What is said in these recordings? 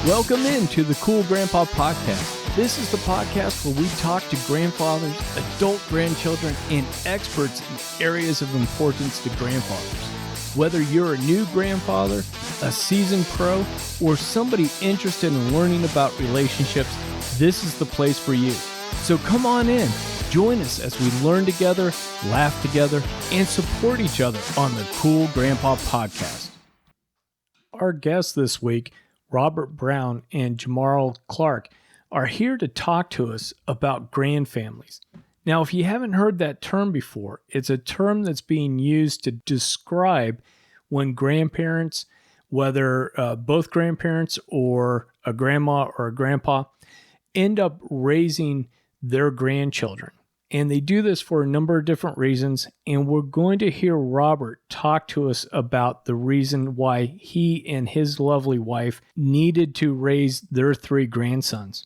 Welcome into the Cool Grandpa Podcast. This is the podcast where we talk to grandfathers, adult grandchildren, and experts in areas of importance to grandfathers. Whether you're a new grandfather, a seasoned pro, or somebody interested in learning about relationships, this is the place for you. So come on in, join us as we learn together, laugh together, and support each other on the Cool Grandpa Podcast. Our guests this week, Robert Brown and Jarmarl Clark, are here to talk to us about grandfamilies. Now, if you haven't heard that term before, it's a term that's being used to describe when grandparents, whether both grandparents or a grandma or a grandpa, end up raising their grandchildren. And they do this for a number of different reasons, and we're going to hear Robert talk to us about the reason why he and his lovely wife needed to raise their 3 grandsons.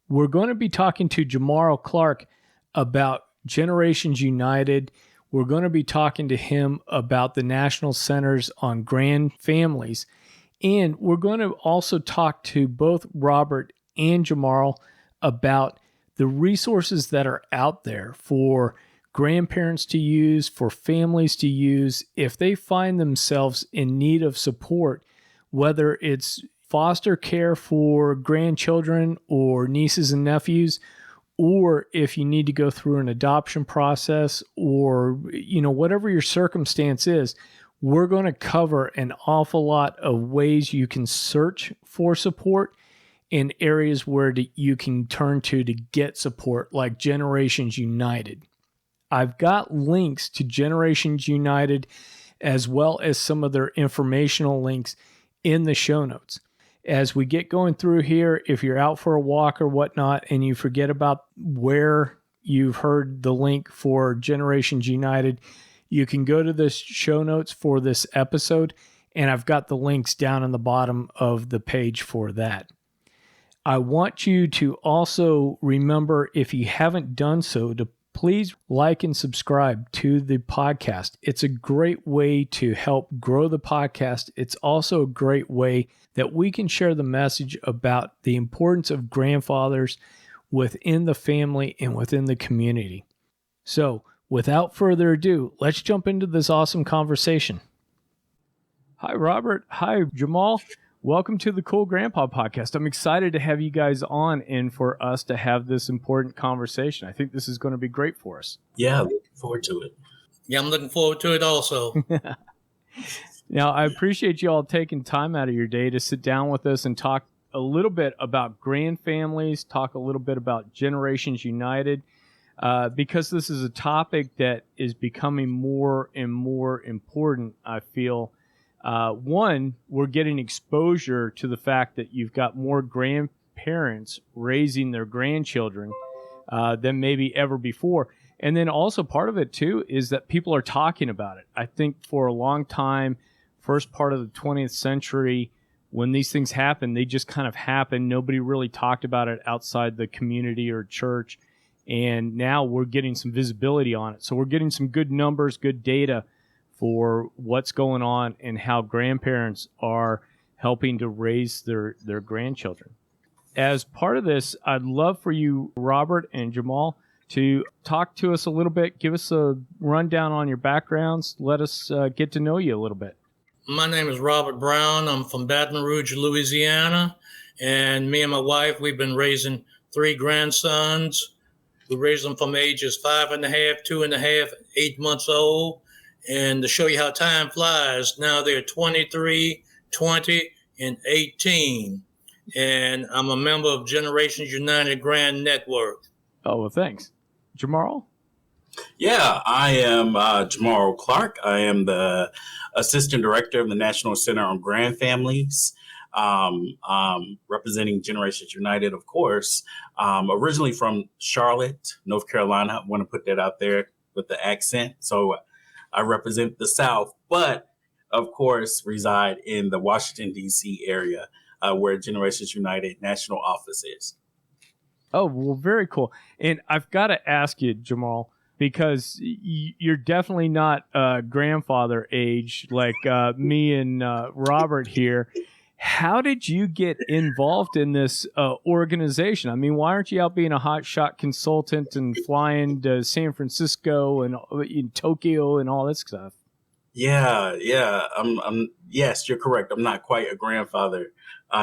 We're going to be talking to Jarmarl Clark about Generations United. We're going to be talking to him about the National Centers on Grandfamilies, and we're going to also talk to both Robert and Jarmarl about the resources that are out there for grandparents to use, for families to use, if they find themselves in need of support, whether it's foster care for grandchildren or nieces and nephews, or if you need to go through an adoption process, or, whatever your circumstance is. We're going to cover an awful lot of ways you can search for support in areas where you can turn to get support, like Generations United. I've got links to Generations United as well as some of their informational links in the show notes. As we get going through here, if you're out for a walk or whatnot and you forget about where you've heard the link for Generations United, you can go to the show notes for this episode, and I've got the links down in the bottom of the page for that. I want you to also remember, if you haven't done so, to please like and subscribe to the podcast. It's a great way to help grow the podcast. It's also a great way that we can share the message about the importance of grandfathers within the family and within the community. So, without further ado, let's jump into this awesome conversation. Hi, Robert. Hi, Jarmarl. Welcome to the Cool Grandpa Podcast. I'm excited to have you guys on and for us to have this important conversation. I think this is going to be great for us. Yeah, looking forward to it. Yeah, I'm looking forward to it also. Now, I appreciate you all taking time out of your day to sit down with us and talk a little bit about grandfamilies, talk a little bit about Generations United, because this is a topic that is becoming more and more important, I feel. One, we're getting exposure to the fact that you've got more grandparents raising their grandchildren than maybe ever before. And then also part of it, too, is that people are talking about it. I think for a long time, first part of the 20th century, when these things happened, they just kind of happened. Nobody really talked about it outside the community or church. And now we're getting some visibility on it. So we're getting some good numbers, good data for what's going on and how grandparents are helping to raise their grandchildren. As part of this, I'd love for you, Robert and Jarmarl, to talk to us a little bit, give us a rundown on your backgrounds, let us get to know you a little bit. My name is Robert Brown. I'm from Baton Rouge, Louisiana, and me and my wife, we've been raising 3 grandsons. We raised them from ages 5.5, 2.5, 8 months old. And to show you how time flies, now they're 23, 20, and 18. And I'm a member of Generations United Grand Network. Oh, well, thanks. Jarmarl? Yeah, I am Jarmarl Clark. I am the Assistant Director of the National Center on Grandfamilies, representing Generations United, of course. Originally from Charlotte, North Carolina. I want to put that out there with the accent. So I represent the South, but of course reside in the Washington, D.C. area where Generations United national office is. Oh, well, very cool. And I've got to ask you, Jarmarl, because you're definitely not grandfather age like me and Robert here. How did you get involved in this organization? I mean, why aren't you out being a hotshot consultant and flying to San Francisco and in Tokyo and all that stuff? Yeah, yeah. Yes, you're correct. I'm not quite a grandfather.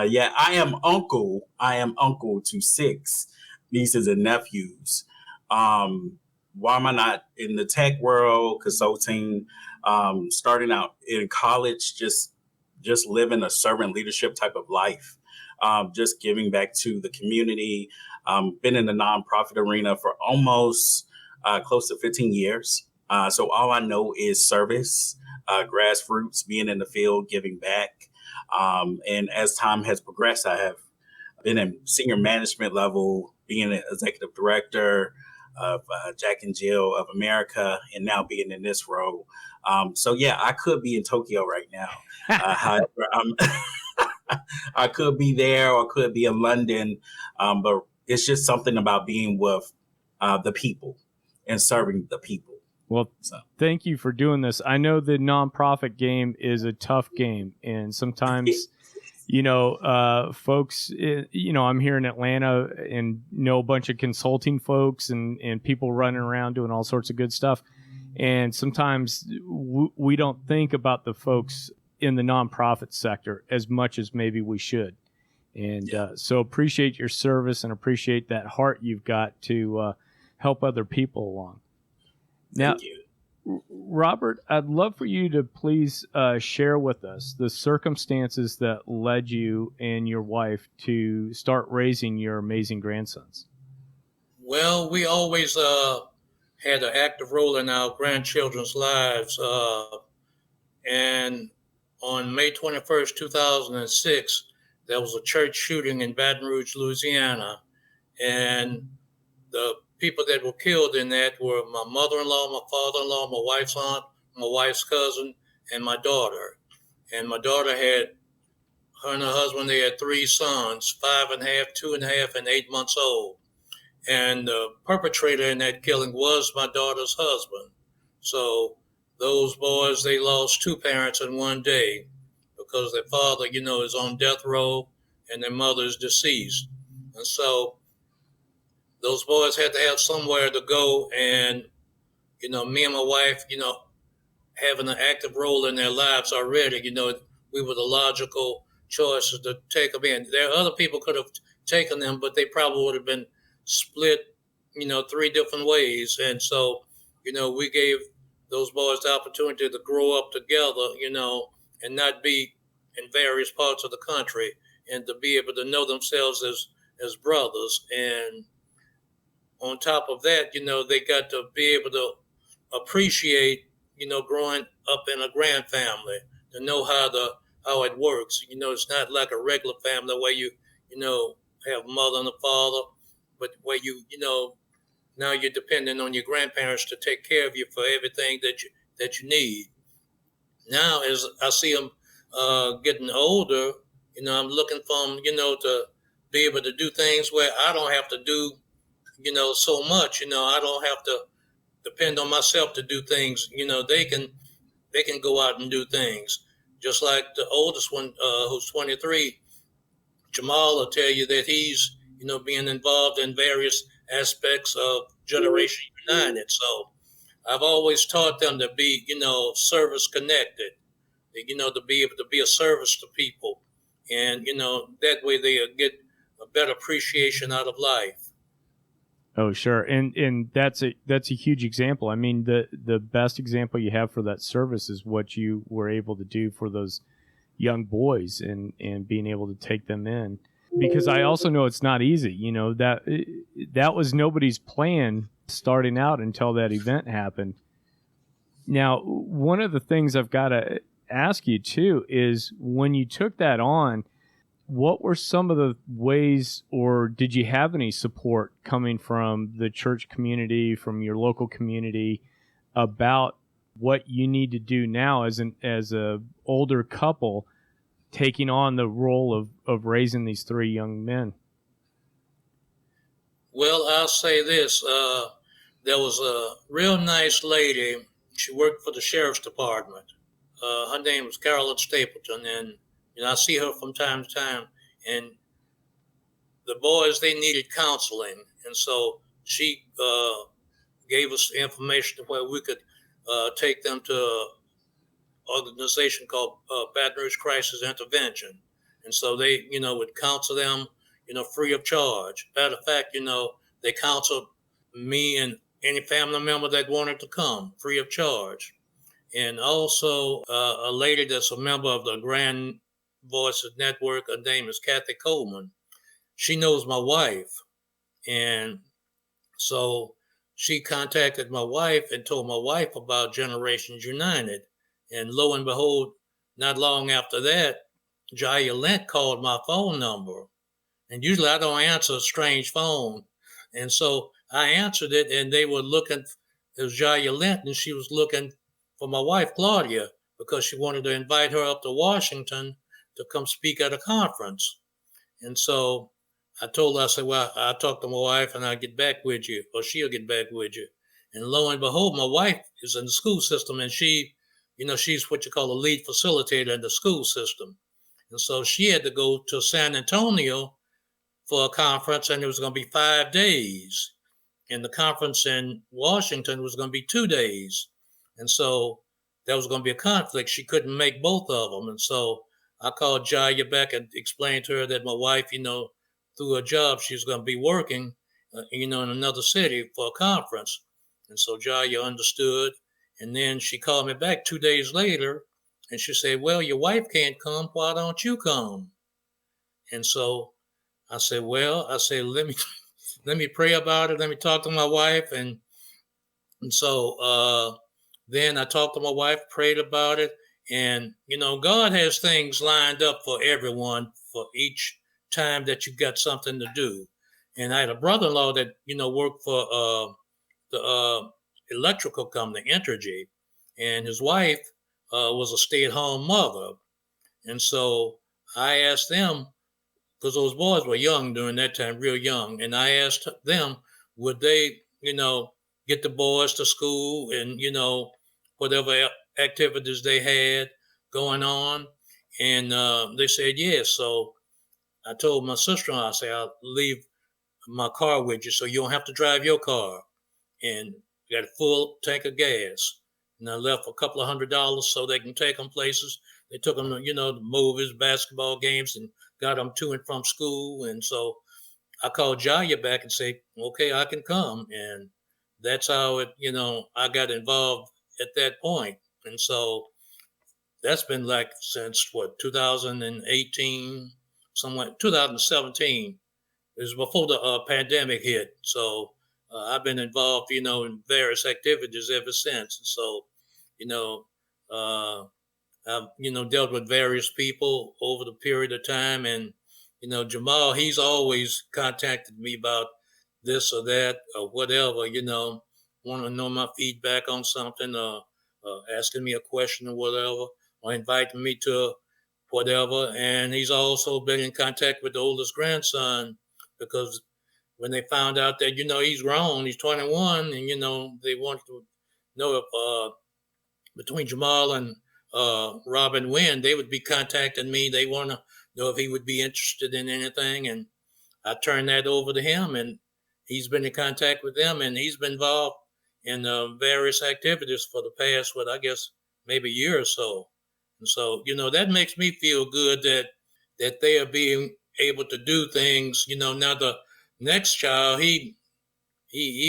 Yeah, I am uncle. I am uncle to 6 nieces and nephews. Why am I not in the tech world, consulting, starting out in college, just living a servant leadership type of life, just giving back to the community. Been in the nonprofit arena for almost close to 15 years. So all I know is service, grassroots, being in the field, giving back. And as time has progressed, I have been in senior management level, being an executive director of Jack and Jill of America, and now being in this role. So yeah, I could be in Tokyo right now. However, I could be there or could be in London, but it's just something about being with the people and serving the people. Well, thank you for doing this. I know the nonprofit game is a tough game, and sometimes, folks, I'm here in Atlanta and know a bunch of consulting folks and people running around doing all sorts of good stuff. And sometimes we don't think about the folks in the nonprofit sector as much as maybe we should. And so appreciate your service and appreciate that heart you've got to help other people along. Now, Thank you. Robert, I'd love for you to please share with us the circumstances that led you and your wife to start raising your amazing grandsons. Well, we always had an active role in our grandchildren's lives. And on May 21st, 2006, there was a church shooting in Baton Rouge, Louisiana. And the people that were killed in that were my mother-in-law, my father-in-law, my wife's aunt, my wife's cousin, and my daughter. And my daughter had, her and her husband, they had 3 sons, 5.5, 2.5, and 8 months old. And the perpetrator in that killing was my daughter's husband. So those boys, they lost 2 parents in one day because their father, is on death row and their mother is deceased. And so those boys had to have somewhere to go. And, me and my wife, having an active role in their lives already, we were the logical choices to take them in. There are other people could have taken them, but they probably would have been split, 3 different ways. And so, we gave those boys the opportunity to grow up together, and not be in various parts of the country, and to be able to know themselves as brothers. And on top of that, they got to be able to appreciate, growing up in a grand family, to know how it works. It's not like a regular family where you have a mother and a father, but where now you're dependent on your grandparents to take care of you for everything that you need. Now, as I see them getting older, I'm looking for them, to be able to do things where I don't have to do, so much. I don't have to depend on myself to do things. They can go out and do things. Just like the oldest one, who's 23, Jarmarl will tell you that he's, being involved in various aspects of Generation United. So I've always taught them to be, service connected, to be able to be a service to people. And, that way they get a better appreciation out of life. Oh, sure. And that's a huge example. I mean, the best example you have for that service is what you were able to do for those young boys and being able to take them in. Because I also know it's not easy. That was nobody's plan starting out until that event happened. Now, one of the things I've got to ask you too is when you took that on, what were some of the ways, or did you have any support coming from the church community, from your local community, about what you need to do now as a older couple taking on the role of raising these 3 young men? Well, I'll say this. There was a real nice lady. She worked for the sheriff's department. Her name was Carolyn Stapleton, and I see her from time to time, and the boys, they needed counseling, and so she gave us information where we could take them to an organization called Baton Rouge Crisis Intervention, and so they, would counsel them, free of charge. Matter of fact, they counseled me and any family member that wanted to come free of charge. And also a lady that's a member of the Grand Voices Network. Her name is Kathy Coleman. She knows my wife, and so she contacted my wife and told my wife about Generations United. And lo and behold, not long after that, Jaya Lent called my phone number. And usually I don't answer a strange phone. And so I answered it, and they were looking, it was Jaya Lent, and she was looking for my wife, Claudia, because she wanted to invite her up to Washington to come speak at a conference. And so I told her, I said, well, I'll talk to my wife and I'll get back with you, or she'll get back with you. And lo and behold, my wife is in the school system, and she, she's what you call a lead facilitator in the school system. And so she had to go to San Antonio for a conference, and it was going to be 5 days. And the conference in Washington was going to be 2 days. And so there was going to be a conflict. She couldn't make both of them. And so I called Jaya back and explained to her that my wife, through her job, she was going to be working, in another city for a conference. And so Jaya understood. And then she called me back 2 days later, and she said, well, your wife can't come. Why don't you come? And so I said, well, let me pray about it. Let me talk to my wife. And so then I talked to my wife, prayed about it. And, God has things lined up for everyone for each time that you've got something to do. And I had a brother-in-law that, worked for the electrical company, Entergy. And his wife was a stay-at-home mother. And so I asked them, because those boys were young during that time, real young. And I asked them, would they, get the boys to school and, whatever activities they had going on. And they said yes. So I told my sister-in-law, I said, I'll leave my car with you so you don't have to drive your car. And got a full tank of gas. And I left a couple of $100 so they can take them places. They took them to, the movies, basketball games, and got them to and from school. And so I called Jaya back and said, okay, I can come. And that's how it, I got involved at that point. And so that's been like since 2018, somewhat 2017. It was before the pandemic hit. So I've been involved, in various activities ever since. And so, I've, dealt with various people over the period of time. And, Jarmarl, he's always contacted me about this or that or whatever, want to know my feedback on something, asking me a question or whatever, or inviting me to whatever. And he's also been in contact with the oldest grandson, because when they found out that, he's grown, he's 21, and, they wanted to know if between Jarmarl and Robin Wynn, they would be contacting me. They want to know if he would be interested in anything. And I turned that over to him, and he's been in contact with them, and he's been involved in various activities for the past, I guess, maybe a year or so. And so, that makes me feel good that they are being able to do things. Now the next child, he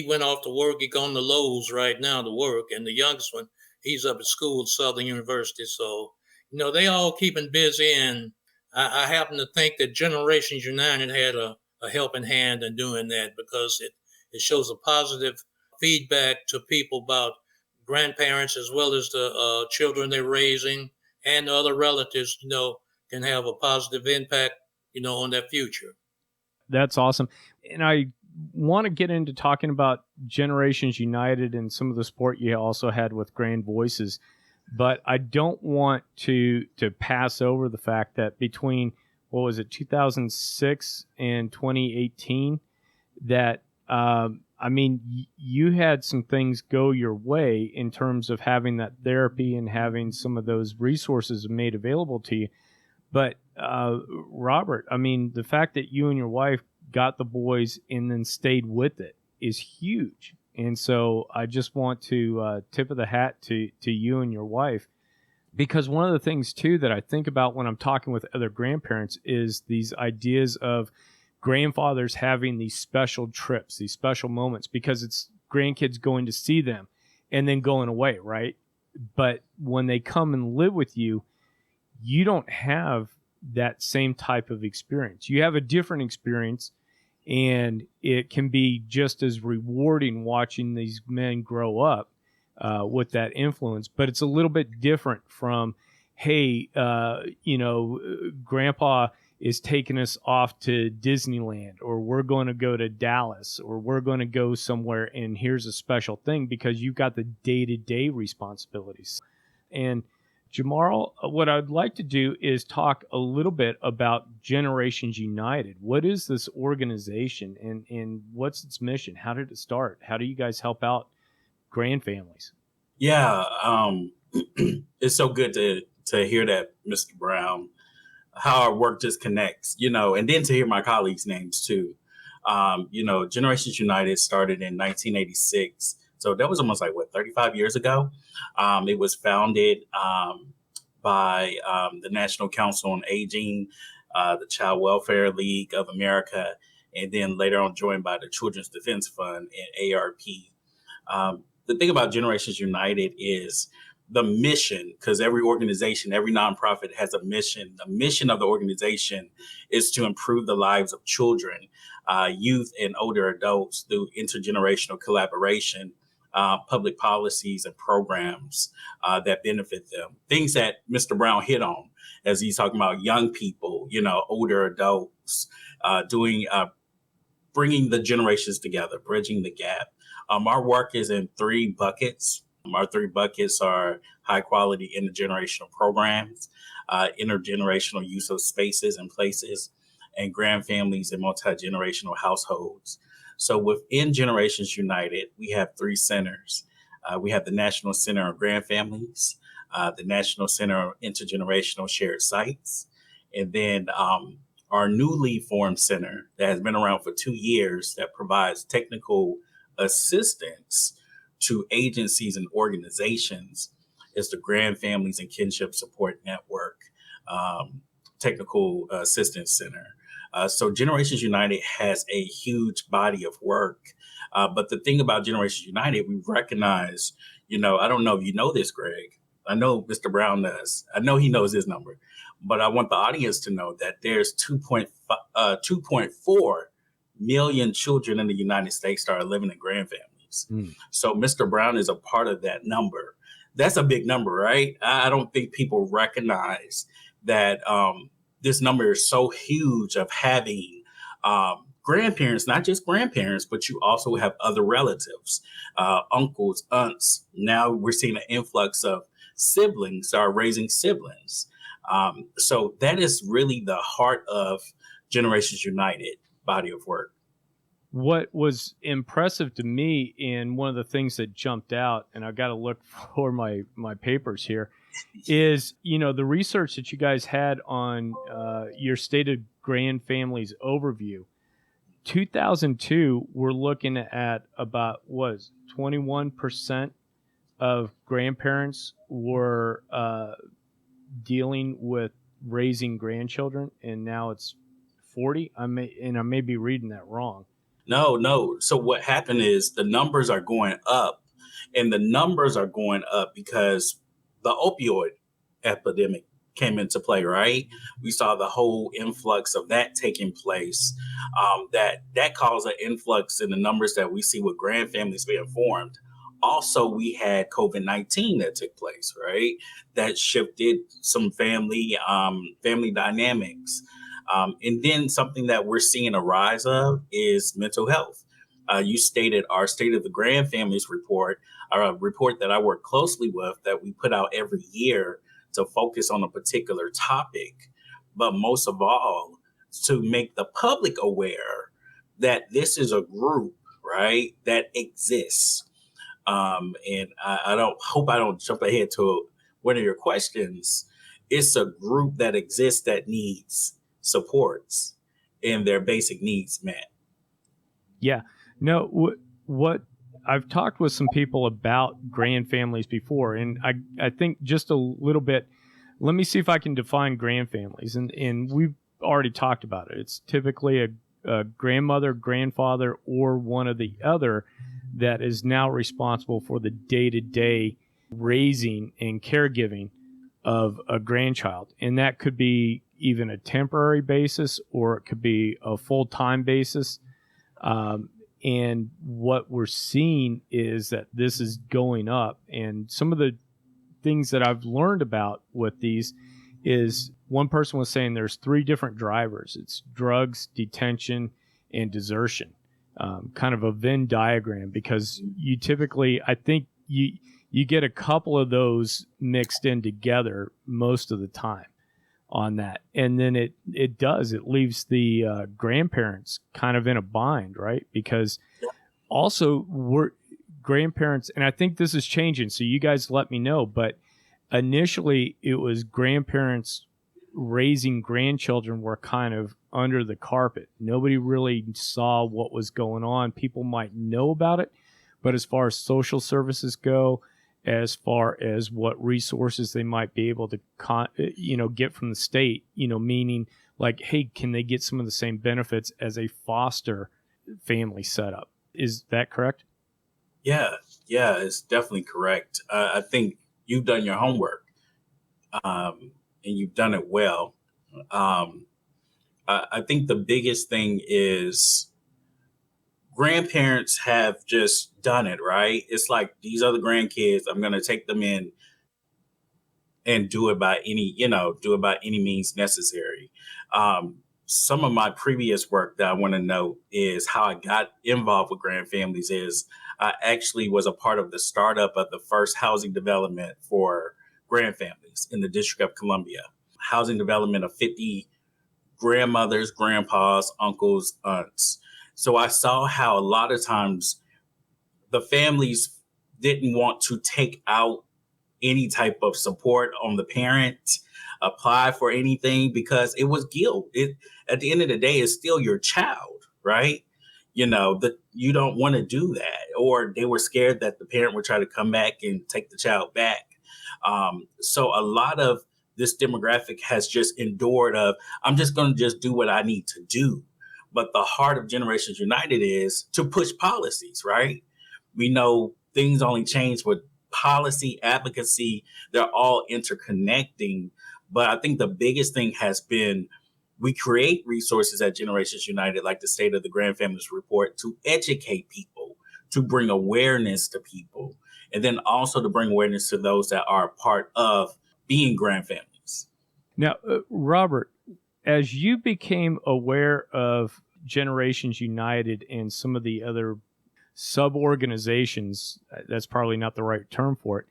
went off to work. He's on the Lowe's right now to work. And the youngest one, he's up at school at Southern University. So, they all keeping busy. And I happen to think that Generations United had a helping hand in doing that, because it shows a positive feedback to people about grandparents as well as the children they're raising, and other relatives, can have a positive impact, on their future. That's awesome. And I want to get into talking about Generations United and some of the support you also had with Grand Voices, but I don't want to pass over the fact that between, 2006 and 2018, that you had some things go your way in terms of having that therapy and having some of those resources made available to you. But Robert, I mean, the fact that you and your wife got the boys and then stayed with it is huge. And so I just want to tip of the hat to you and your wife, because one of the things too that I think about when I'm talking with other grandparents is these ideas of grandfathers having these special trips, these special moments, because it's grandkids going to see them and then going away, right? But when they come and live with you, you don't have that same type of experience. You have a different experience, and it can be just as rewarding watching these men grow up with that influence. But it's a little bit different from, hey, Grandpa is taking us off to Disneyland, or we're going to go to Dallas, or we're going to go somewhere, and here's a special thing, because you've got the day-to-day responsibilities. And Jarmarl, what I'd like to do is talk a little bit about Generations United. What is this organization, and what's its mission? How did it start? How do you guys help out grandfamilies? Yeah, it's so good to hear that, Mr. Brown, how our work just connects, and then to hear my colleagues' names too. Generations United started in 1986. So that was almost 35 years ago. It was founded by the National Council on Aging, the Child Welfare League of America, and then later on joined by the Children's Defense Fund and ARP. The thing about Generations United is the mission, because every organization, every nonprofit has a mission. The mission of the organization is to improve the lives of children, youth, and older adults through intergenerational collaboration, public policies and programs that benefit them. Things that Mr. Brown hit on as he's talking about young people, older adults, bringing the generations together, bridging the gap. Our work is in 3 buckets. Our 3 buckets are high quality intergenerational programs, intergenerational use of spaces and places, and grandfamilies and multi-generational households. So within Generations United, we have 3 centers. We have the National Center of Grandfamilies, the National Center of Intergenerational Shared Sites, and then our newly formed center that has been around for 2 years that provides technical assistance to agencies and organizations is the Grandfamilies and Kinship Support Network Technical Assistance Center. So Generations United has a huge body of work. But the thing about Generations United, we recognize, I don't know if you know this, Greg. I know Mr. Brown does. I know he knows his number. But I want the audience to know that there's 2.4 million children in the United States that are living in grandfamilies. So Mr. Brown is a part of that number. That's a big number, right? I don't think people recognize that this number is so huge of having grandparents, not just grandparents, but you also have other relatives, uncles, aunts. Now we're seeing an influx of siblings that are raising siblings. So that is really the heart of Generations United body of work. What was impressive to me, and one of the things that jumped out, and I've got to look for my papers here, is, the research that you guys had on your stated grandfamilies overview. 2002, we're looking at about 21% of grandparents were dealing with raising grandchildren, and now it's 40. I may be reading that wrong. No. So what happened is the numbers are going up, and the numbers are going up because the opioid epidemic came into play, right? We saw the whole influx of that taking place. That caused an influx in the numbers that we see with grandfamilies being formed. Also, we had COVID-19 that took place, right? That shifted some family dynamics. And then something that we're seeing a rise of is mental health. You stated our State of the Grandfamilies report, a report that I work closely with that we put out every year to focus on a particular topic, but most of all, to make the public aware that this is a group, right, that exists. And I hope I don't jump ahead to one of your questions, it's a group that exists that needs supports and their basic needs met. Yeah. No, what I've talked with some people about grand families before, and I think just a little bit. Let me see if I can define grand families, and we've already talked about it. It's typically a grandmother, grandfather, or one or the other that is now responsible for the day-to-day raising and caregiving of a grandchild, and that could be even a temporary basis or it could be a full-time basis. And what we're seeing is that this is going up. And some of the things that I've learned about with these is one person was saying there's 3 different drivers. It's drugs, detention, and desertion. Kind of a Venn diagram, because you typically, I think you get a couple of those mixed in together most of the time on that. And then it leaves the grandparents kind of in a bind, right? Because also we're grandparents, and I think this is changing, so you guys let me know, but initially it was grandparents raising grandchildren were kind of under the carpet. Nobody really saw what was going on. People might know about it, but as far as social services go, as far as what resources they might be able to, get from the state, meaning like, hey, can they get some of the same benefits as a foster family setup? Is that correct? Yeah, it's definitely correct. I think you've done your homework, and you've done it well. I think the biggest thing is grandparents have just done it, right? It's like, these are the grandkids. I'm going to take them in and do it by any means necessary. Some of my previous work that I want to note is how I got involved with Grandfamilies is I actually was a part of the startup of the first housing development for Grandfamilies in the District of Columbia. Housing development of 50 grandmothers, grandpas, uncles, aunts. So I saw how a lot of times the families didn't want to take out any type of support on the parent, apply for anything, because it was guilt. At the end of the day, it's still your child, right? That you don't want to do that, or they were scared that the parent would try to come back and take the child back. So a lot of this demographic has just endured of, I'm just going to just do what I need to do. But the heart of Generations United is to push policies, right? We know things only change with policy, advocacy. They're all interconnecting. But I think the biggest thing has been we create resources at Generations United, like the State of the Grandfamilies report, to educate people, to bring awareness to people, and then also to bring awareness to those that are a part of being grandfamilies. Now, Robert, as you became aware of Generations United and some of the other sub-organizations, that's probably not the right term for it,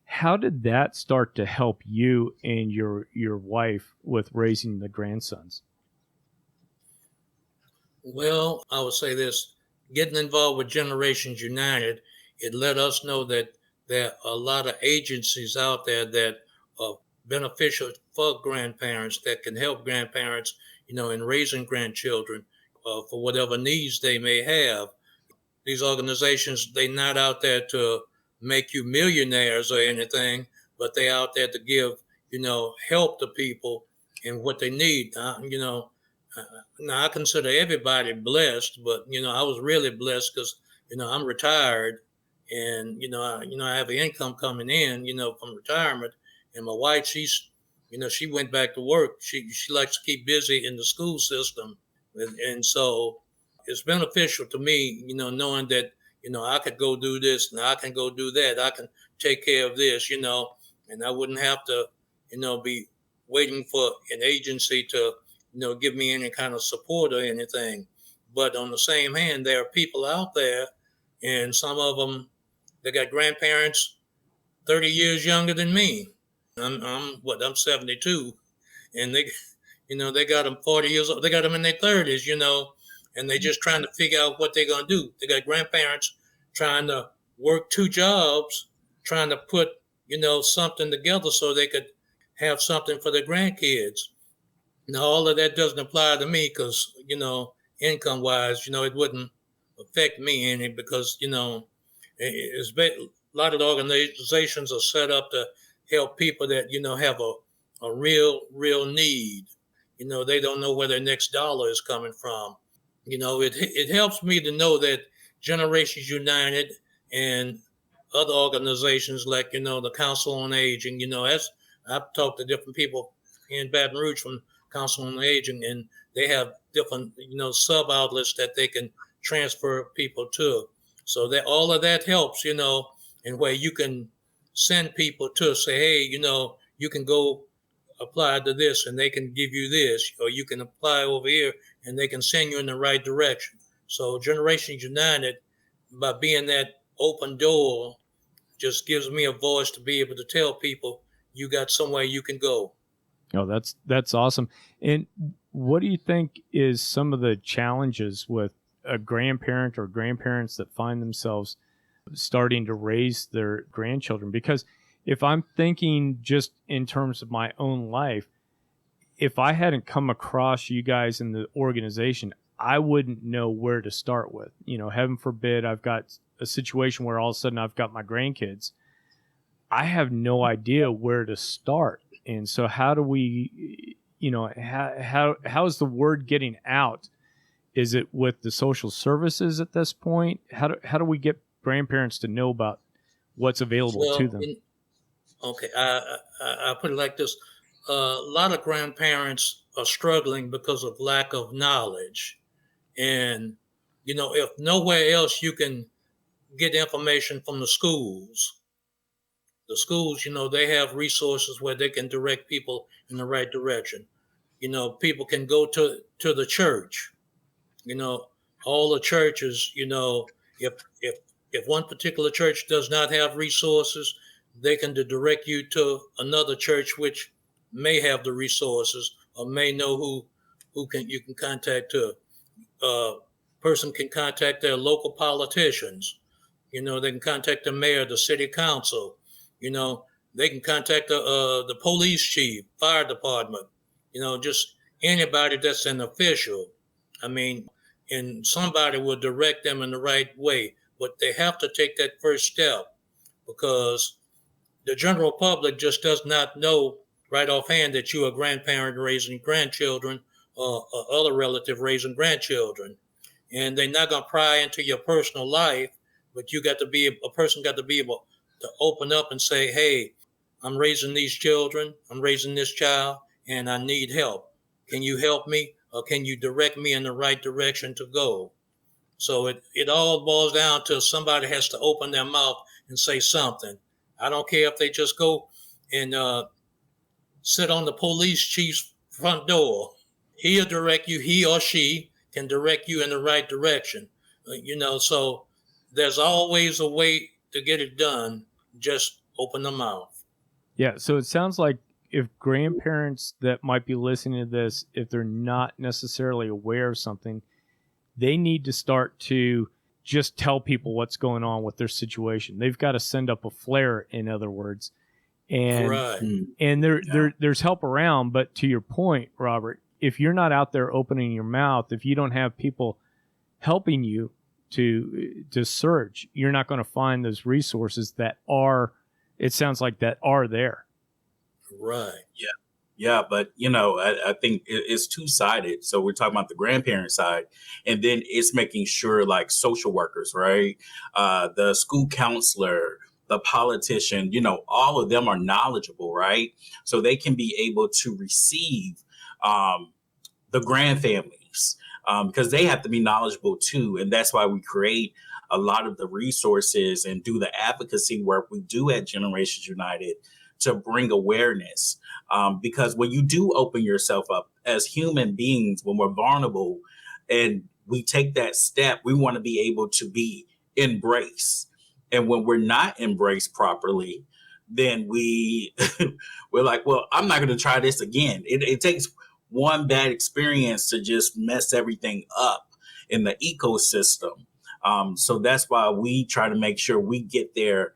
how did that start to help you and your wife with raising the grandsons? Well, I would say this, getting involved with Generations United, it let us know that there are a lot of agencies out there that are beneficial for grandparents, that can help grandparents, in raising grandchildren for whatever needs they may have. These organizations, they're not out there to make you millionaires or anything, but they're out there to give, help to people in what they need. Now I consider everybody blessed, but, I was really blessed because, I'm retired and, I have an income coming in, from retirement. And my wife, she went back to work. She likes to keep busy in the school system. And so it's beneficial to me, knowing that, I could go do this and I can go do that. I can take care of this, and I wouldn't have to, be waiting for an agency to, give me any kind of support or anything. But on the same hand, there are people out there, and some of them, they got grandparents 30 years younger than me. I'm 72, and they got them 40 years old. They got them in their 30s, and they just trying to figure out what they're going to do. They got grandparents trying to work 2 jobs, trying to put, something together so they could have something for their grandkids. Now, all of that doesn't apply to me because, income wise, it wouldn't affect me any because, a lot of the organizations are set up to help people that, have a real need. They don't know where their next dollar is coming from. It helps me to know that Generations United and other organizations like, the Council on Aging, as I've talked to different people in Baton Rouge from Council on Aging, and they have different, sub outlets that they can transfer people to. So that all of that helps, and where you can send people to say, hey, you can go apply to this and they can give you this, or you can apply over here and they can send you in the right direction. So Generations United, by being that open door, just gives me a voice to be able to tell people you got somewhere you can go. Oh, that's awesome. And what do you think is some of the challenges with a grandparent or grandparents that find themselves starting to raise their grandchildren? Because if I'm thinking just in terms of my own life, if I hadn't come across you guys in the organization, I wouldn't know where to start with. Heaven forbid, I've got a situation where all of a sudden I've got my grandkids. I have no idea where to start. And so how do we, how is the word getting out? Is it with the social services at this point? How do we get grandparents to know about what's available to them? Okay, I put it like this. A lot of grandparents are struggling because of lack of knowledge. And, if nowhere else you can get information from the schools, they have resources where they can direct people in the right direction. People can go to the church. All the churches, if one particular church does not have resources, they can direct you to another church which may have the resources or may know who you can contact to. Person can contact their local politicians. They can contact the mayor, the city council. They can contact the police chief, fire department. Just anybody that's an official. And somebody will direct them in the right way, but they have to take that first step because the general public just does not know right offhand that you're a grandparent raising grandchildren or other relative raising grandchildren. And they're not going to pry into your personal life, but a person got to be able to open up and say, hey, I'm raising these children, I'm raising this child, and I need help. Can you help me? Or can you direct me in the right direction to go? So it all boils down to somebody has to open their mouth and say something. I don't care if they just go and sit on the police chief's front door. He'll direct you, he or she can direct you in the right direction. So there's always a way to get it done. Just open the mouth. Yeah, so it sounds like if grandparents that might be listening to this, if they're not necessarily aware of something, they need to start to just tell people what's going on with their situation. They've got to send up a flare, in other words. And right. And there's help around, but to your point, Robert, if you're not out there opening your mouth, if you don't have people helping you to search, you're not going to find those resources that are, it sounds like, that are there. Right. Yeah, but I think it's two-sided. So we're talking about the grandparent side, and then it's making sure like social workers, right? The school counselor, the politician, all of them are knowledgeable, right? So they can be able to receive the grandfamilies because they have to be knowledgeable too. And that's why we create a lot of the resources and do the advocacy work we do at Generations United to bring awareness. Because when you do open yourself up as human beings, when we're vulnerable and we take that step, we want to be able to be embraced. And when we're not embraced properly, then we're like, well, I'm not going to try this again. It takes one bad experience to just mess everything up in the ecosystem. So that's why we try to make sure we get there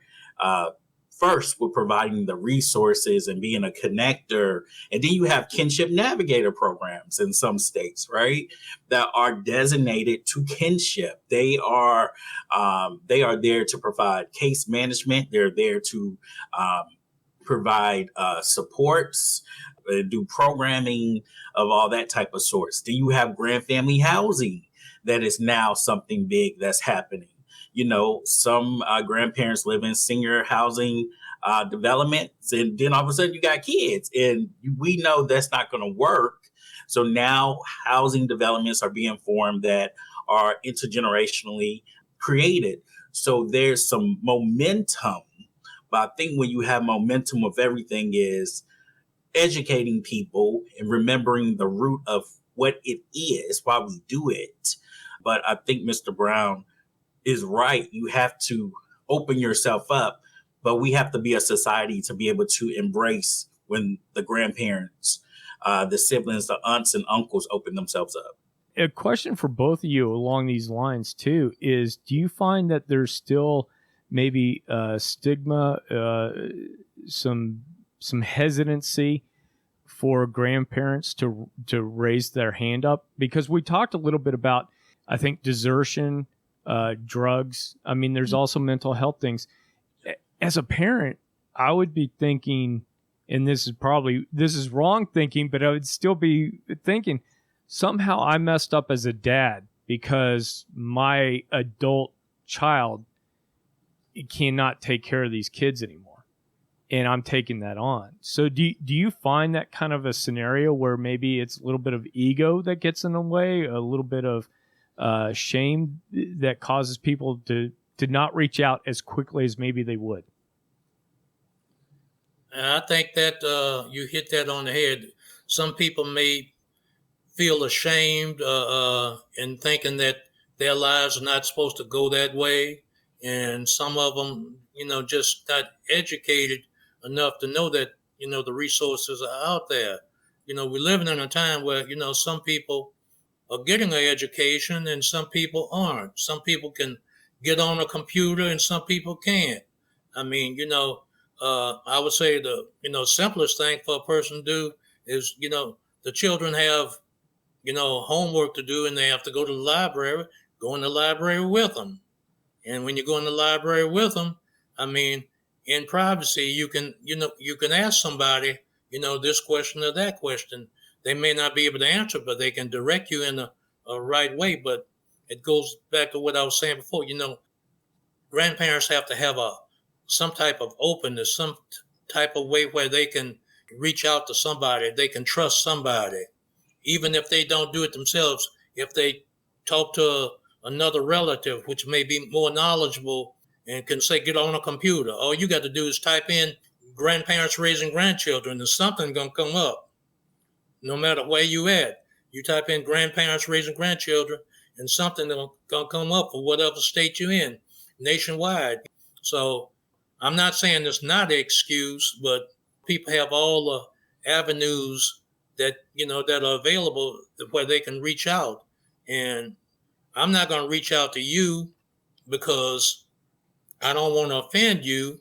first with providing the resources and being a connector. And then you have kinship navigator programs in some states, right, that are designated to kinship. They are there to provide case management. They're there to provide supports, do programming of all that type of sorts. Do you have grand family housing that is now something big that's happening? Some grandparents live in senior housing developments, and then all of a sudden you got kids, and we know that's not going to work. So now housing developments are being formed that are intergenerationally created. So there's some momentum. But I think when you have momentum of everything is educating people and remembering the root of what it is, why we do it. But I think Mr. Brown is right. You have to open yourself up, but we have to be a society to be able to embrace when the grandparents, the siblings, the aunts and uncles open themselves up. A question for both of you along these lines too is, do you find that there's still maybe stigma, some hesitancy for grandparents to raise their hand up? Because we talked a little bit about, I think, desertion, drugs. I mean, there's also mental health things. As a parent, I would be thinking, and this is wrong thinking, but I would still be thinking, somehow I messed up as a dad because my adult child cannot take care of these kids anymore, and I'm taking that on. So do you find that kind of a scenario where maybe it's a little bit of ego that gets in the way, a little bit of shame that causes people to not reach out as quickly as maybe they would? I think that you hit that on the head. Some people may feel ashamed in thinking that their lives are not supposed to go that way. And some of them, just not educated enough to know that, the resources are out there. We're living in a time where, some people are getting an education and some people aren't. Some people can get on a computer and some people can't. I mean, I would say the, simplest thing for a person to do is, the children have, homework to do and they have to go to the library, go in the library with them. And when you go in the library with them, I mean, in privacy, you can ask somebody, this question or that question. They may not be able to answer, but they can direct you in a right way. But it goes back to what I was saying before. Grandparents have to have some type of openness, some type of way where they can reach out to somebody. They can trust somebody, even if they don't do it themselves. If they talk to another relative, which may be more knowledgeable and can say, get on a computer. All you got to do is type in grandparents raising grandchildren and something going to come up. No matter where you at, you type in grandparents raising grandchildren and something going to come up for whatever state you're in nationwide. So I'm not saying it's not an excuse, but people have all the avenues that, that are available where they can reach out. And I'm not going to reach out to you because I don't want to offend you,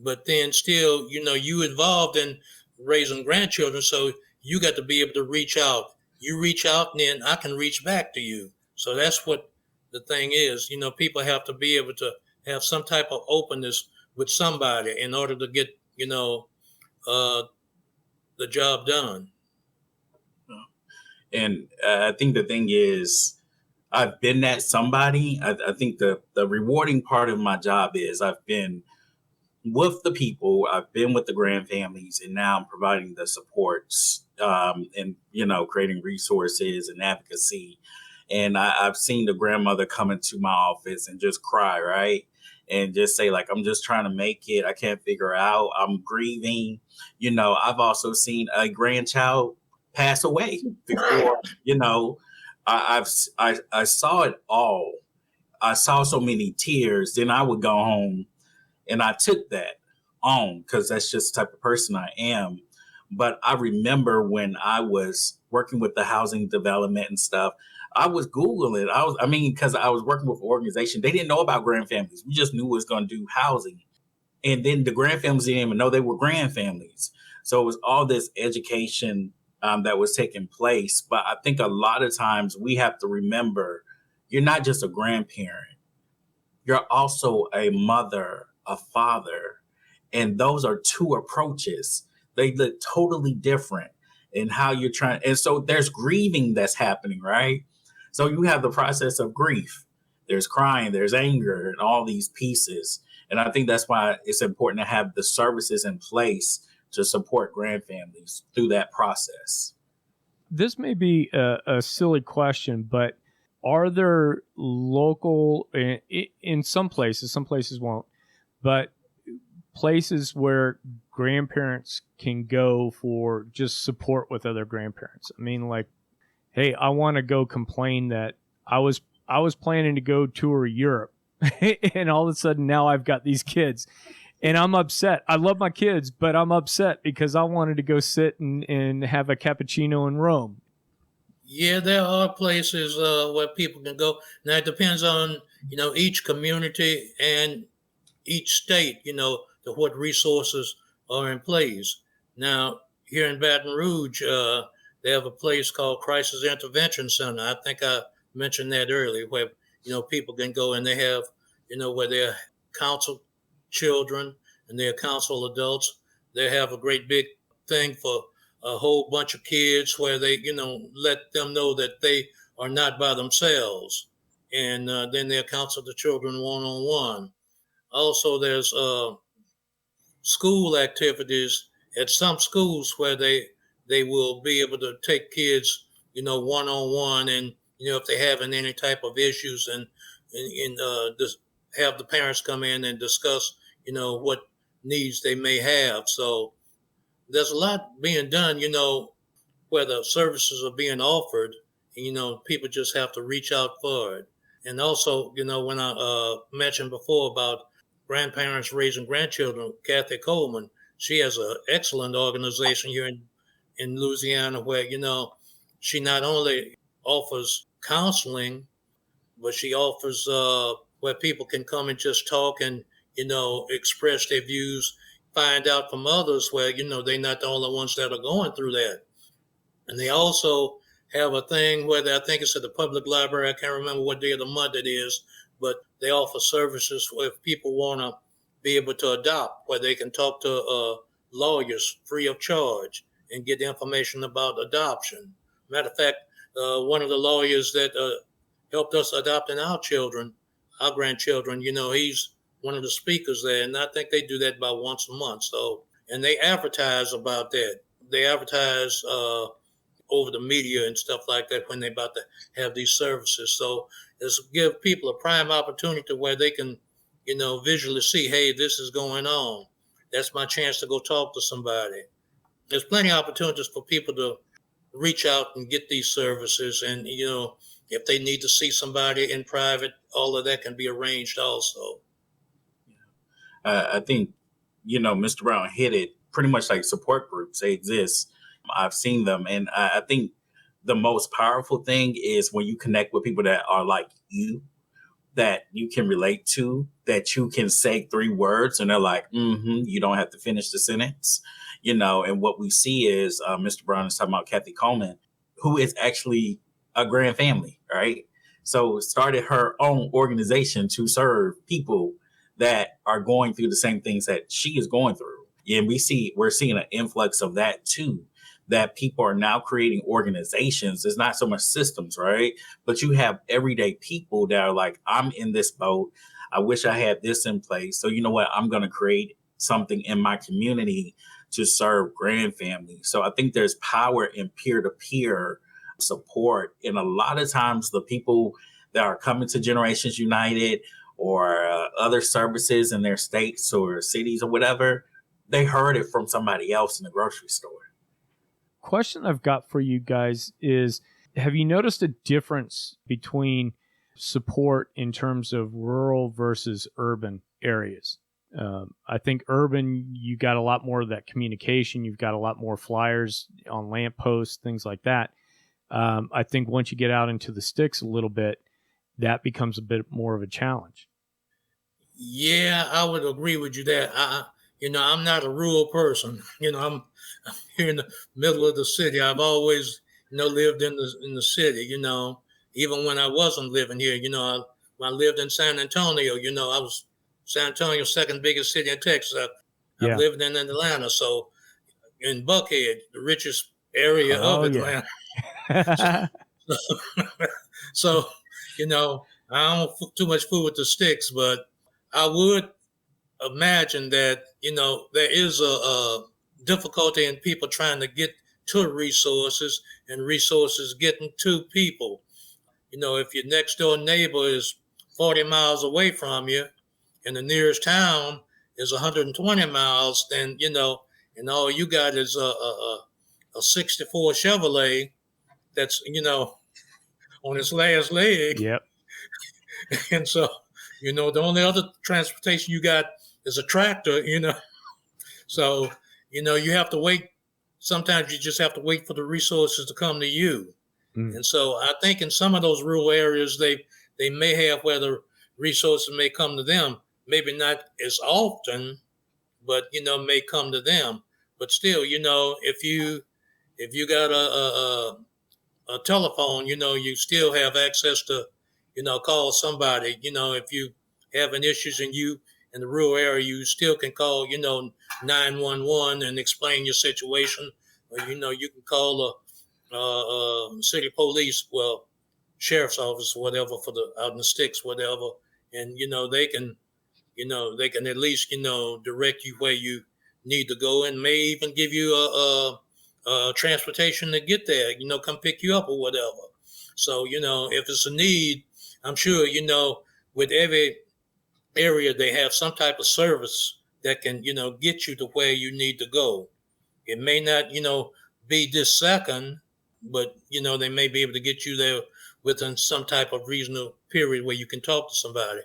but then still, you involved in raising grandchildren. So you got to be able to reach out. You reach out and then I can reach back to you. So that's what the thing is. People have to be able to have some type of openness with somebody in order to get, the job done. And I think the thing is, I've been that somebody. I think the rewarding part of my job is I've been with the people, I've been with the grandfamilies, and now I'm providing the supports and, creating resources and advocacy. And I've seen the grandmother come into my office and just cry, right? And just say, like, I'm just trying to make it. I can't figure out. I'm grieving. I've also seen a grandchild pass away before, I saw it all. I saw so many tears. Then I would go home and I took that on because that's just the type of person I am. But I remember when I was working with the housing development and stuff, I was Googling. Because I was working with an organization. They didn't know about Grandfamilies. We just knew it was going to do housing. And then the grandfamilies didn't even know they were grandfamilies. So it was all this education that was taking place. But I think a lot of times we have to remember you're not just a grandparent, you're also a mother, a father. And those are two approaches. They look totally different in how you're trying. And so there's grieving that's happening, right? So you have the process of grief. There's crying, there's anger, and all these pieces. And I think that's why it's important to have the services in place to support grandfamilies through that process. This may be a silly question, but are there local, in some places won't, but places where grandparents can go for just support with other grandparents? I mean, like, hey, I want to go complain that I was planning to go tour Europe and all of a sudden now I've got these kids and I'm upset. I love my kids, but I'm upset because I wanted to go sit and have a cappuccino in Rome. Yeah, there are places where people can go. Now it depends on, each community and each state, to what resources are in place. Now, here in Baton Rouge, they have a place called Crisis Intervention Center. I think I mentioned that earlier, where, people can go and they have, where they're counsel children and they're counsel adults. They have a great big thing for a whole bunch of kids where they, let them know that they are not by themselves. And then they'll counsel the children one-on-one. Also, there's school activities at some schools where they will be able to take kids, one-on-one, and if they're having any type of issues, and just have the parents come in and discuss, what needs they may have. So there's a lot being done, where the services are being offered, and, people just have to reach out for it. And also, when I mentioned before about grandparents raising grandchildren, Kathy Coleman, she has an excellent organization here in Louisiana where, she not only offers counseling, but she offers where people can come and just talk and, express their views, find out from others where, they're not the only ones that are going through that. And they also have a thing where I think it's at the public library. I can't remember what day of the month it is, but they offer services where if people want to be able to adopt, where they can talk to lawyers free of charge and get information about adoption. Matter of fact, one of the lawyers that helped us adopting our children, our grandchildren, he's one of the speakers there, and I think they do that about once a month. So, and they advertise about that. They advertise over the media and stuff like that when they're about to have these services. So it's give people a prime opportunity where they can, visually see, hey, this is going on. That's my chance to go talk to somebody. There's plenty of opportunities for people to reach out and get these services. And, if they need to see somebody in private, all of that can be arranged also. I think, Mr. Brown hit it pretty much like support groups. They exist. I've seen them. And I think the most powerful thing is when you connect with people that are like you, that you can relate to, that you can say 3 words and they're like, you don't have to finish the sentence, and what we see is Mr. Brown is talking about Kathy Coleman, who is actually a grand family, right? So started her own organization to serve people that are going through the same things that she is going through. And we're seeing an influx of that too, that people are now creating organizations. It's not so much systems, right? But you have everyday people that are like, I'm in this boat. I wish I had this in place. So you know what? I'm going to create something in my community to serve grand families. So I think there's power in peer-to-peer support. And a lot of times the people that are coming to Generations United or other services in their states or cities or whatever, they heard it from somebody else in the grocery store. Question I've got for you guys is, have you noticed a difference between support in terms of rural versus urban areas? I think urban, you got a lot more of that communication. You've got a lot more flyers on lampposts, things like that. I think once you get out into the sticks a little bit, that becomes a bit more of a challenge. Yeah, I would agree with you that I'm not a rural person. I'm here in the middle of the city. I've always, lived in the city. Even when I wasn't living here. When I lived in San Antonio. I was San Antonio's second biggest city in Texas. I've Yeah. lived in Atlanta, so in Buckhead, the richest area of Oh yeah. Atlanta. So, so I don't too much food with the sticks, but I would imagine that there is a difficulty in people trying to get to resources and resources getting to people. If your next door neighbor is 40 miles away from you and the nearest town is 120 miles, then and all you got is a 64 Chevrolet that's on its last leg. Yep. And so the only other transportation you got is a tractor. So, you have to wait. Sometimes you just have to wait for the resources to come to you. Mm. And so I think in some of those rural areas, they may have where the resources may come to them, maybe not as often, but, may come to them. But still, if you got a telephone, you still have access to, call somebody. If you having issues and you in the rural area, you still can call, 911 and explain your situation. Or, you can call city police, well, sheriff's office, whatever, for the out in the sticks, whatever, and they can at least direct you where you need to go, and may even give you a transportation to get there. Come pick you up or whatever. So if it's a need, I'm sure with every area they have some type of service that can get you to where you need to go. It may not be this second, but they may be able to get you there within some type of reasonable period where you can talk to somebody.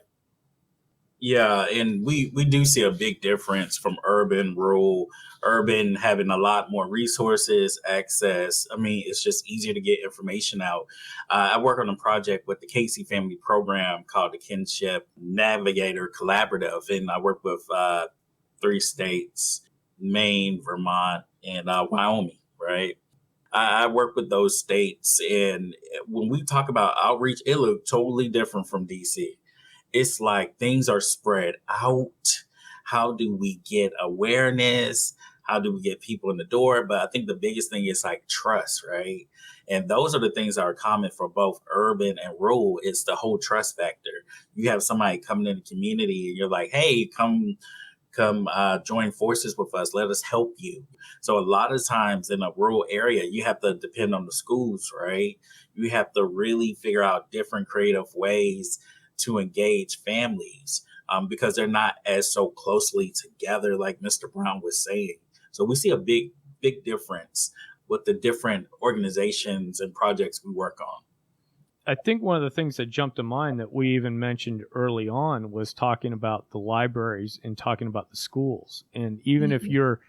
Yeah, and we do see a big difference from urban, rural. Urban having a lot more resources, access. I mean, it's just easier to get information out. I work on a project with the Casey Family Program called the Kinship Navigator Collaborative, and I work with 3 states: Maine, Vermont, and Wyoming. Right. I work with those states, and when we talk about outreach, it looks totally different from DC. It's like things are spread out. How do we get awareness? How do we get people in the door? But I think the biggest thing is like trust, right? And those are the things that are common for both urban and rural. It's the whole trust factor. You have somebody coming in the community and you're like, hey, come join forces with us. Let us help you. So a lot of times in a rural area, you have to depend on the schools, right? You have to really figure out different creative ways to engage families because they're not as so closely together, like Mr. Brown was saying. So we see a big difference with the different organizations and projects we work on. I think one of the things that jumped to mind that we even mentioned early on was talking about the libraries and talking about the schools. And even if you're,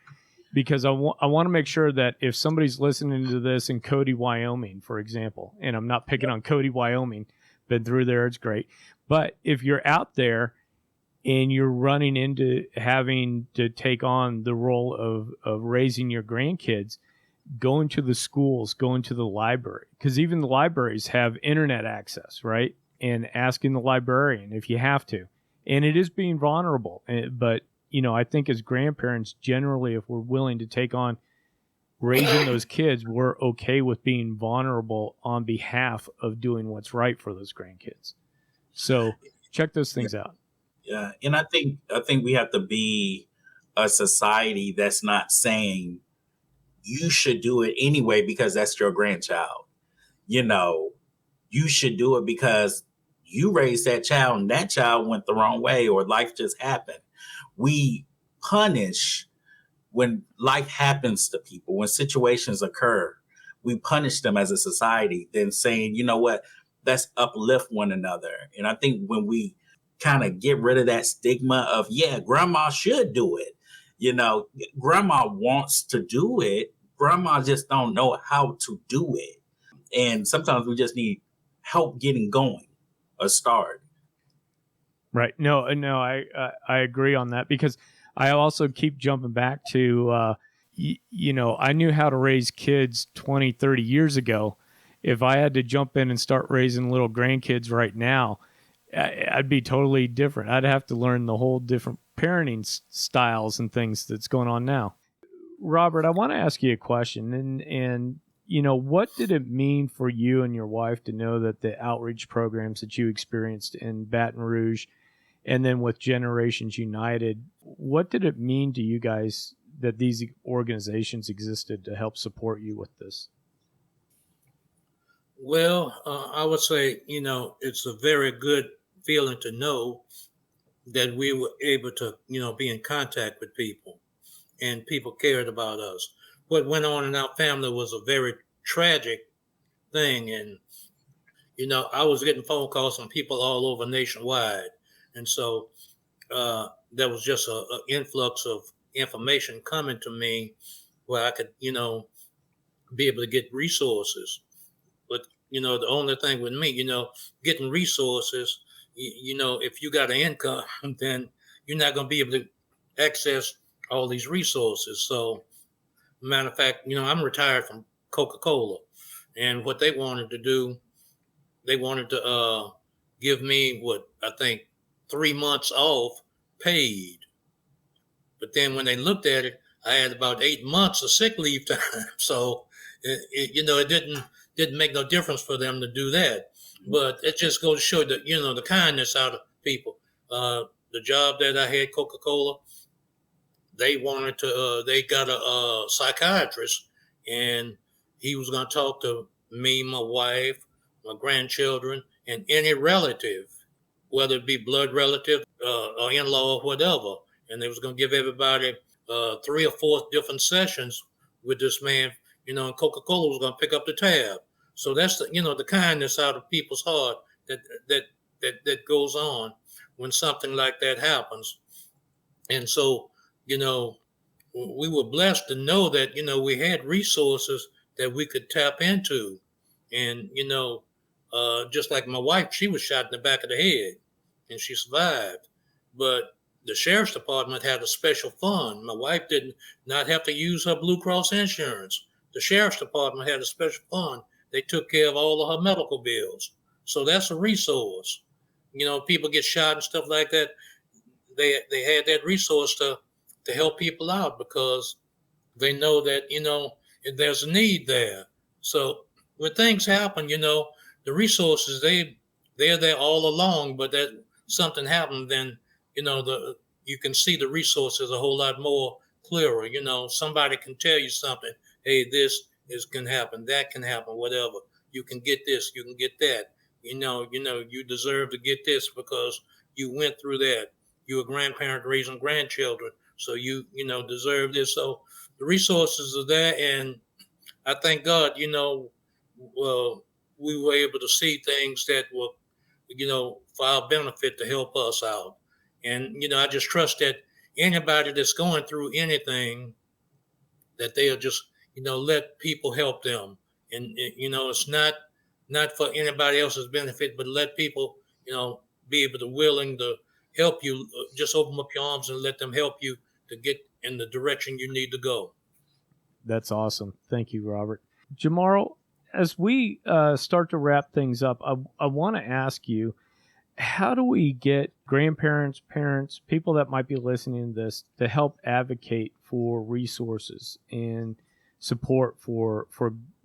because I want to make sure that if somebody's listening to this in Cody, Wyoming, for example, and I'm not picking on Cody, Wyoming, been through there, it's great. But if you're out there and you're running into having to take on the role of raising your grandkids, going to the schools, going to the library, because even the libraries have internet access, right? And asking the librarian if you have to. And it is being vulnerable. But, I think as grandparents, generally, if we're willing to take on raising those kids, we're okay with being vulnerable on behalf of doing what's right for those grandkids. So check those things out. Yeah. And I think we have to be a society that's not saying you should do it anyway because that's your grandchild. You should do it because you raised that child and that child went the wrong way or life just happened. We punish when life happens to people, when situations occur. We punish them as a society, then saying, you know what, let's uplift one another. And I think when we kind of get rid of that stigma of, yeah, grandma should do it. Grandma wants to do it. Grandma just don't know how to do it. And sometimes we just need help getting going, a start. Right. No, I agree on that, because I also keep jumping back to, I knew how to raise kids 20, 30 years ago. If I had to jump in and start raising little grandkids right now, I'd be totally different. I'd have to learn the whole different parenting styles and things that's going on now. Robert, I want to ask you a question, and what did it mean for you and your wife to know that the outreach programs that you experienced in Baton Rouge and then with Generations United, what did it mean to you guys that these organizations existed to help support you with this? Well, I would say, it's a very good feeling to know that we were able to, be in contact with people and people cared about us. What went on in our family was a very tragic thing. And, I was getting phone calls from people all over nationwide. And so there was just an influx of information coming to me where I could, be able to get resources. But, the only thing with me, getting resources, if you got an income, then you're not going to be able to access all these resources. So, matter of fact, I'm retired from Coca-Cola. And what they wanted to do, they wanted to give me what I think 3 months off paid. But then when they looked at it, I had about 8 months of sick leave time. So, it didn't make no difference for them to do that. But it just goes to show that, the kindness out of people. The job that I had, Coca-Cola, they wanted to, they got a psychiatrist, and he was going to talk to me, my wife, my grandchildren, and any relative, whether it be blood relative or in-law or whatever. And they was going to give everybody 3 or 4 different sessions with this man, and Coca-Cola was going to pick up the tab. So that's the kindness out of people's heart that goes on when something like that happens. And so, we were blessed to know that, we had resources that we could tap into. And, just like my wife, she was shot in the back of the head and she survived. But the sheriff's department had a special fund. My wife did not have to use her Blue Cross insurance. The sheriff's department had a special fund. They took care of all of her medical bills. So that's a resource. People get shot and stuff like that. They had that resource to help people out because they know that, there's a need there. So when things happen, the resources, they're there all along, but that something happened, then, you can see the resources a whole lot more clearer. Somebody can tell you something. Hey, this can happen, that can happen, whatever. You can get this, you can get that. You deserve to get this because you went through that. You're a grandparent raising grandchildren, so you deserve this. So the resources are there, and I thank God, we were able to see things that were, for our benefit to help us out. And, I just trust that anybody that's going through anything, that they'll just, let people help them. And, it's not for anybody else's benefit, but let people, be able to willing to help you. Just open up your arms and let them help you to get in the direction you need to go. That's awesome. Thank you, Robert. Jarmarl, as we start to wrap things up, I want to ask you, how do we get grandparents, parents, people that might be listening to this to help advocate for resources and support for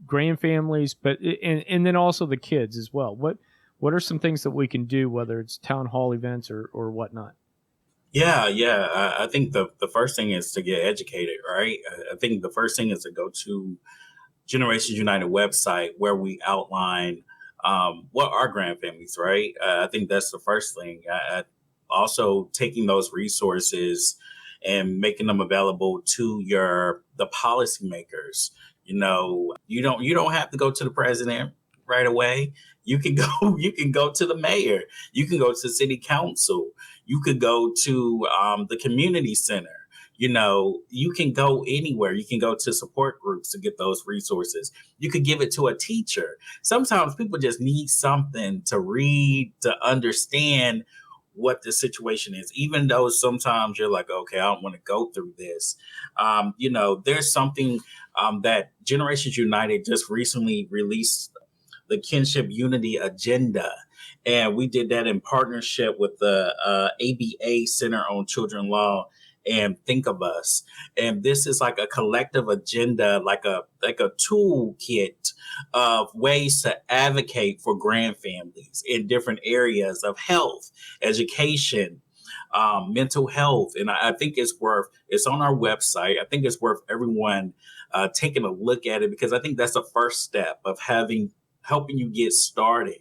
grandfamilies, but and then also the kids as well? What are some things that we can do, whether it's town hall events or whatnot? Yeah. I think the first thing is to get educated, right? I think the first thing is to go to Generations United website where we outline what are grandfamilies, right? I think that's the first thing. Also taking those resources and making them available to the policymakers. You don't have to go to the president right away. You can go to the mayor. You can go to city council. You could go to the community center. You can go anywhere. You can go to support groups to get those resources. You could give it to a teacher. Sometimes people just need something to read, to understand what the situation is, even though sometimes you're like, okay, I don't want to go through this. There's something that Generations United just recently released, the Kinship Unity Agenda. And we did that in partnership with the ABA Center on Children Law and Think of Us. And this is like a collective agenda, like a toolkit of ways to advocate for grandfamilies in different areas of health, education, mental health. And I think it's on our website. I think it's worth everyone taking a look at it, because I think that's the first step of helping you get started.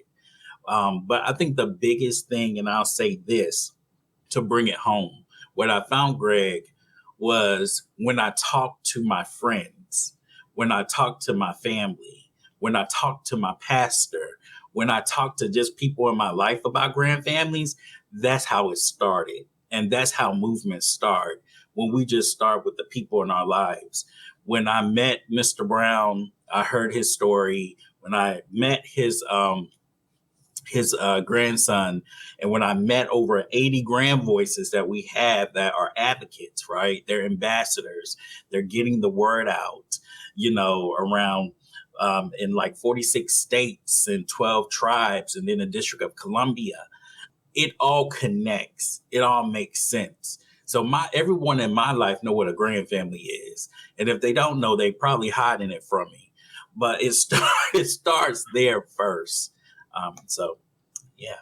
But I think the biggest thing, and I'll say this to bring it home, what I found, Greg, was when I talked to my friends, when I talked to my family, when I talked to my pastor, when I talked to just people in my life about grandfamilies, that's how it started. And that's how movements start, when we just start with the people in our lives. When I met Mr. Brown, I heard his story. When I met his grandson, and when I met over 80 grand voices that we have that are advocates, right? They're ambassadors. They're getting the word out, around in like 46 states and 12 tribes, and then the District of Columbia. It all connects. It all makes sense. So everyone in my life know what a grandfamily is. And if they don't know, they probably hiding it from me. But it starts there first. Yeah.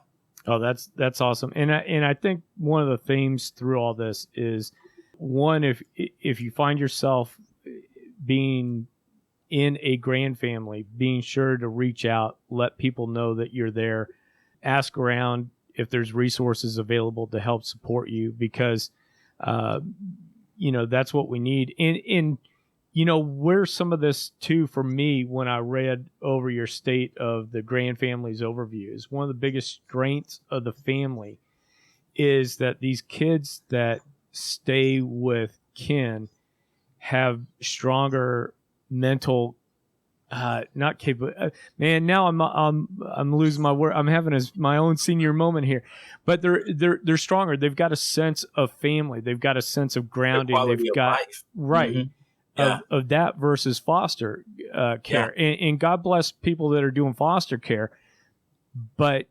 Oh, that's awesome. And I think one of the themes through all this is, one, if you find yourself being in a grandfamily, being sure to reach out, let people know that you're there, ask around if there's resources available to help support you, because that's what we need. And where some of this too, for me, when I read over your state of the Grandfamilies overview, is one of the biggest strengths of the family is that these kids that stay with kin have stronger mental, not capable. Man, now I'm losing my word. I'm having my own senior moment here, but they're stronger. They've got a sense of family. They've got a sense of grounding. They've got life. Right. Mm-hmm. Yeah. Of that versus foster care. Yeah. And God bless people that are doing foster care. But,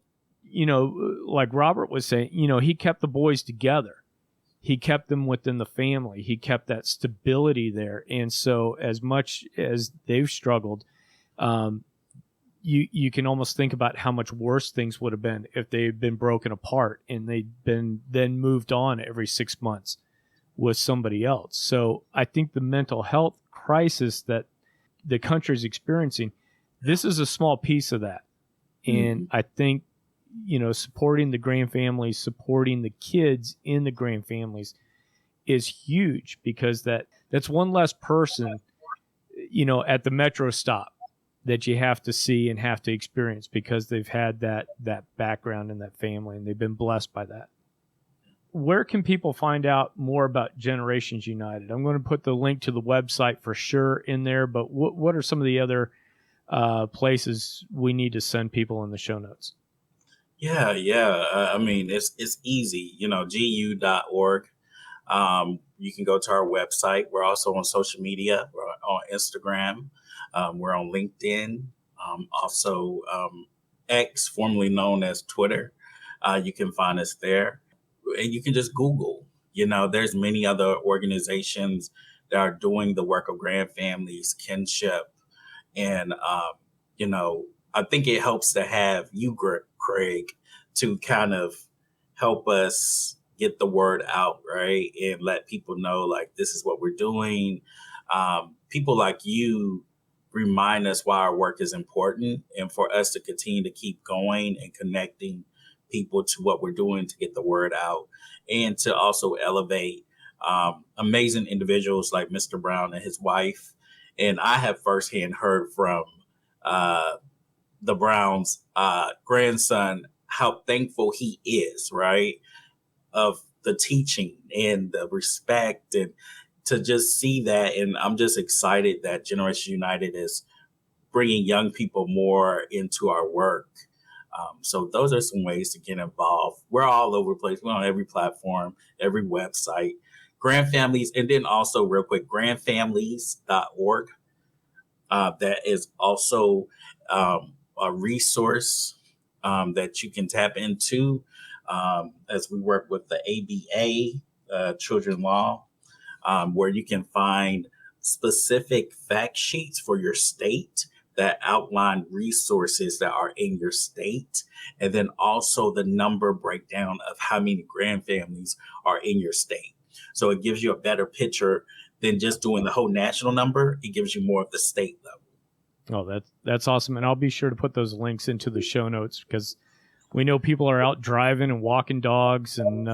like Robert was saying, he kept the boys together. He kept them within the family. He kept that stability there. And so as much as they've struggled, you can almost think about how much worse things would have been if they'd been broken apart and they'd been then moved on every 6 months with somebody else. So I think the mental health crisis that the country is experiencing, this is a small piece of that. And I think, supporting the grandfamilies, supporting the kids in the grandfamilies is huge, because that's one less person, at the metro stop that you have to see and have to experience, because they've had that background in that family and they've been blessed by that. Where can people find out more about Generations United? I'm going to put the link to the website for sure in there, but what are some of the other places we need to send people in the show notes? Yeah. It's easy, gu.org. You can go to our website. We're also on social media. We're on Instagram. We're on LinkedIn. Also X, formerly known as Twitter. You can find us there. And you can just Google, there's many other organizations that are doing the work of grandfamilies, kinship. And, I think it helps to have you, Craig, to kind of help us get the word out, right? And let people know, like, this is what we're doing. People like you remind us why our work is important, and for us to continue to keep going and connecting people to what we're doing to get the word out, and to also elevate amazing individuals like Mr. Brown and his wife. And I have firsthand heard from the Browns' grandson how thankful he is, right, of the teaching and the respect, and to just see that. And I'm just excited that Generation United is bringing young people more into our work. So those are some ways to get involved. We're all over the place. We're on every platform, every website. Grandfamilies, and then also real quick, grandfamlies.org. That is also a resource that you can tap into as we work with the ABA, Children Law, where you can find specific fact sheets for your state that outline resources that are in your state, and then also the number breakdown of how many grandfamilies are in your state. So it gives you a better picture than just doing the whole national number. It gives you more of the state level. Oh, that's awesome. And I'll be sure to put those links into the show notes, because we know people are out driving and walking dogs and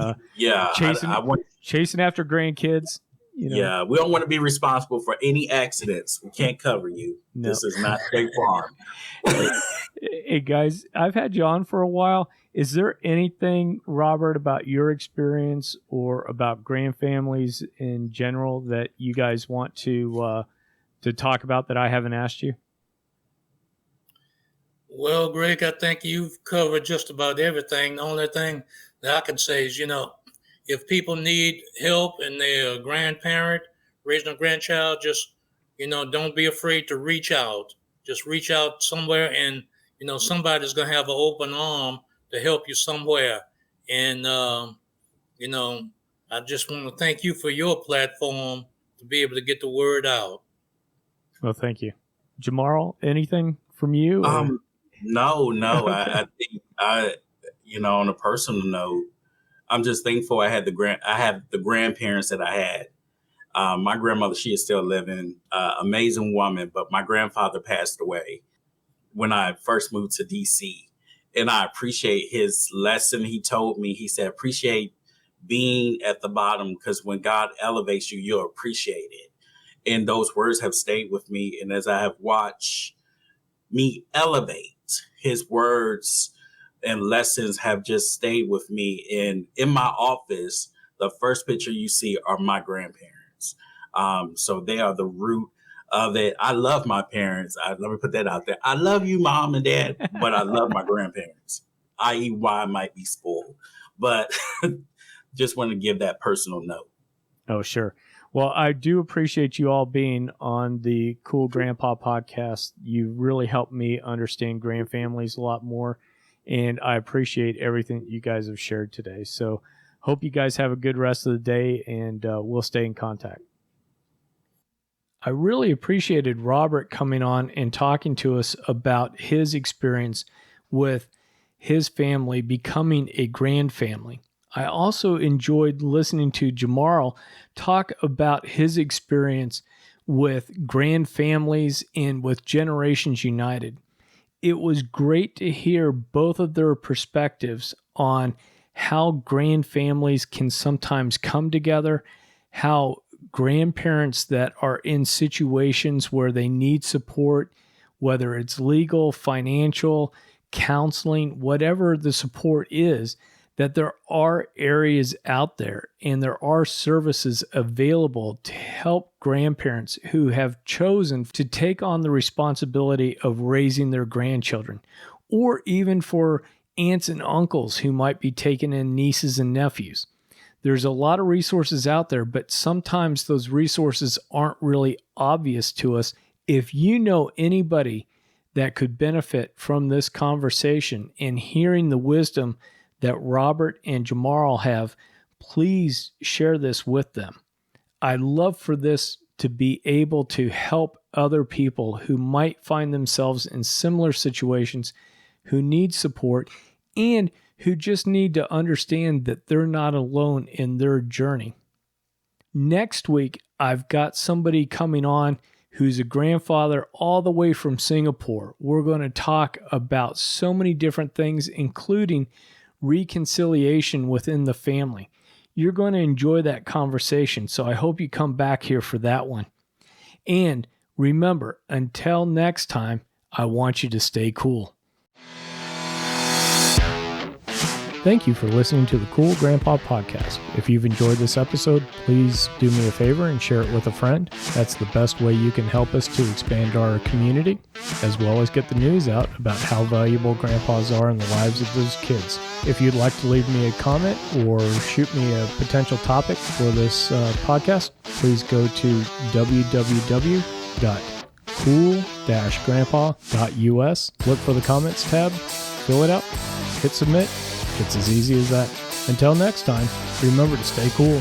chasing after grandkids. Yeah, we don't want to be responsible for any accidents. We can't cover you. No. This is not State Farm. Hey, guys, I've had you on for a while. Is there anything, Robert, about your experience or about Grandfamilies in general that you guys want to talk about that I haven't asked you? Well, Greg, I think you've covered just about everything. The only thing that I can say is, if people need help and they're a grandparent raising a grandchild, just, don't be afraid to reach out. Just reach out somewhere, and, somebody's going to have an open arm to help you somewhere. And, I just want to thank you for your platform to be able to get the word out. Well, thank you. Jarmarl, anything from you? No. I think on a personal note, I'm just thankful I have the grandparents that I had. My grandmother, she is still living, amazing woman, but my grandfather passed away when I first moved to DC. And I appreciate his lesson. He told me, he said, appreciate being at the bottom, because when God elevates you, you'll appreciate it. And those words have stayed with me. And as I have watched me elevate, his words and lessons have just stayed with me. And in my office, the first picture you see are my grandparents. So they are the root of it. I love my parents. Let me put that out there. I love you, Mom and Dad, but I love my grandparents, i.e. why I might be spoiled. But just want to give that personal note. Oh, sure. Well, I do appreciate you all being on the Cool Grandpa podcast. You really helped me understand Grandfamilies a lot more, and I appreciate everything that you guys have shared today. So hope you guys have a good rest of the day, and we'll stay in contact. I really appreciated Robert coming on and talking to us about his experience with his family becoming a grand family. I also enjoyed listening to Jarmarl talk about his experience with Grandfamilies and with Generations United. It was great to hear both of their perspectives on how grandfamilies can sometimes come together, how grandparents that are in situations where they need support, whether it's legal, financial, counseling, whatever the support is, that there are areas out there and there are services available to help grandparents who have chosen to take on the responsibility of raising their grandchildren, or even for aunts and uncles who might be taking in nieces and nephews. There's a lot of resources out there, but sometimes those resources aren't really obvious to us. If you know anybody that could benefit from this conversation and hearing the wisdom that Robert and Jarmarl have, please share this with them. I'd love for this to be able to help other people who might find themselves in similar situations, who need support, and who just need to understand that they're not alone in their journey. Next week, I've got somebody coming on who's a grandfather all the way from Singapore. We're going to talk about so many different things, including reconciliation within the family. You're going to enjoy that conversation, so I hope you come back here for that one. And remember, until next time, I want you to stay cool. Thank you for listening to the Cool Grandpa Podcast. If you've enjoyed this episode, please do me a favor and share it with a friend. That's the best way you can help us to expand our community, as well as get the news out about how valuable grandpas are in the lives of those kids. If you'd like to leave me a comment or shoot me a potential topic for this podcast, please go to www.cool-grandpa.us. Look for the comments tab, fill it out, hit submit. It's as easy as that. Until next time, remember to stay cool.